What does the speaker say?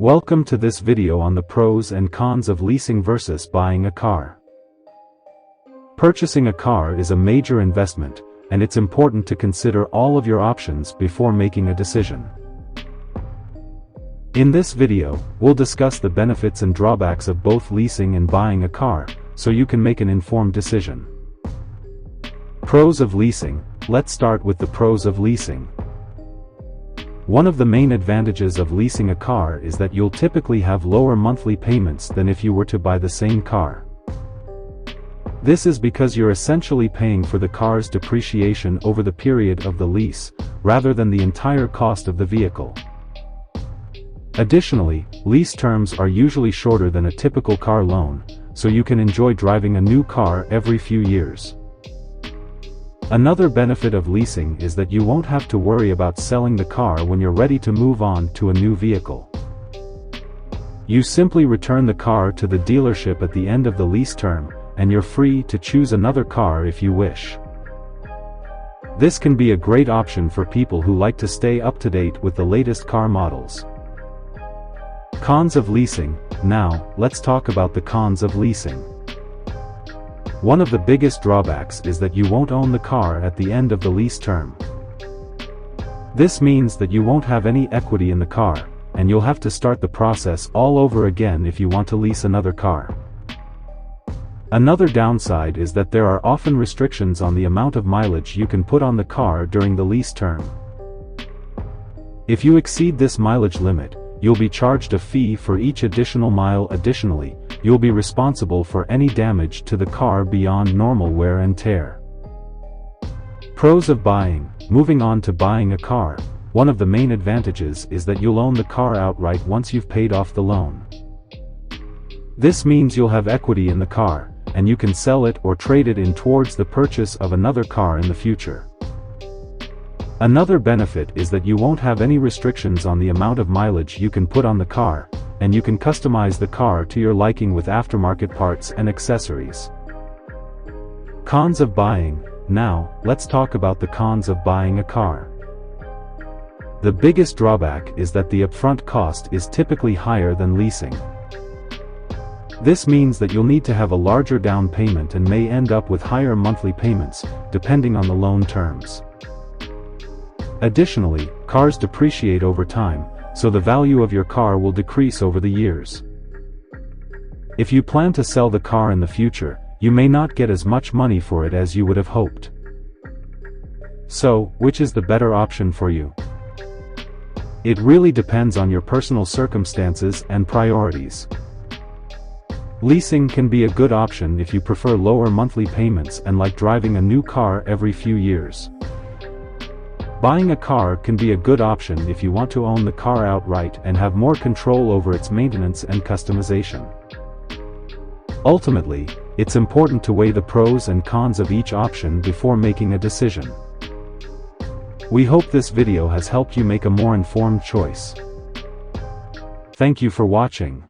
Welcome to this video on the pros and cons of leasing versus buying a car. Purchasing a car is a major investment, and it's important to consider all of your options before making a decision. In this video, we'll discuss the benefits and drawbacks of both leasing and buying a car, so you can make an informed decision. Pros of leasing. Let's start with the pros of leasing. One of the main advantages of leasing a car is that you'll typically have lower monthly payments than if you were to buy the same car. This is because you're essentially paying for the car's depreciation over the period of the lease, rather than the entire cost of the vehicle. Additionally, lease terms are usually shorter than a typical car loan, so you can enjoy driving a new car every few years. Another benefit of leasing is that you won't have to worry about selling the car when you're ready to move on to a new vehicle. You simply return the car to the dealership at the end of the lease term, and you're free to choose another car if you wish. This can be a great option for people who like to stay up to date with the latest car models. Cons of leasing. Now, let's talk about the cons of leasing. One of the biggest drawbacks is that you won't own the car at the end of the lease term. This means that you won't have any equity in the car, and you'll have to start the process all over again if you want to lease another car. Another downside is that there are often restrictions on the amount of mileage you can put on the car during the lease term. If you exceed this mileage limit, you'll be charged a fee for each additional mile. Additionally, you'll be responsible for any damage to the car beyond normal wear and tear. Pros of buying. Moving on to buying a car, one of the main advantages is that you'll own the car outright once you've paid off the loan. This means you'll have equity in the car, and you can sell it or trade it in towards the purchase of another car in the future. Another benefit is that you won't have any restrictions on the amount of mileage you can put on the car, and you can customize the car to your liking with aftermarket parts and accessories. Cons of buying. Now, let's talk about the cons of buying a car. The biggest drawback is that the upfront cost is typically higher than leasing. This means that you'll need to have a larger down payment and may end up with higher monthly payments, depending on the loan terms. Additionally, cars depreciate over time, so the value of your car will decrease over the years. If you plan to sell the car in the future, you may not get as much money for it as you would have hoped. So, which is the better option for you? It really depends on your personal circumstances and priorities. Leasing can be a good option if you prefer lower monthly payments and like driving a new car every few years. Buying a car can be a good option if you want to own the car outright and have more control over its maintenance and customization. Ultimately, it's important to weigh the pros and cons of each option before making a decision. We hope this video has helped you make a more informed choice. Thank you for watching.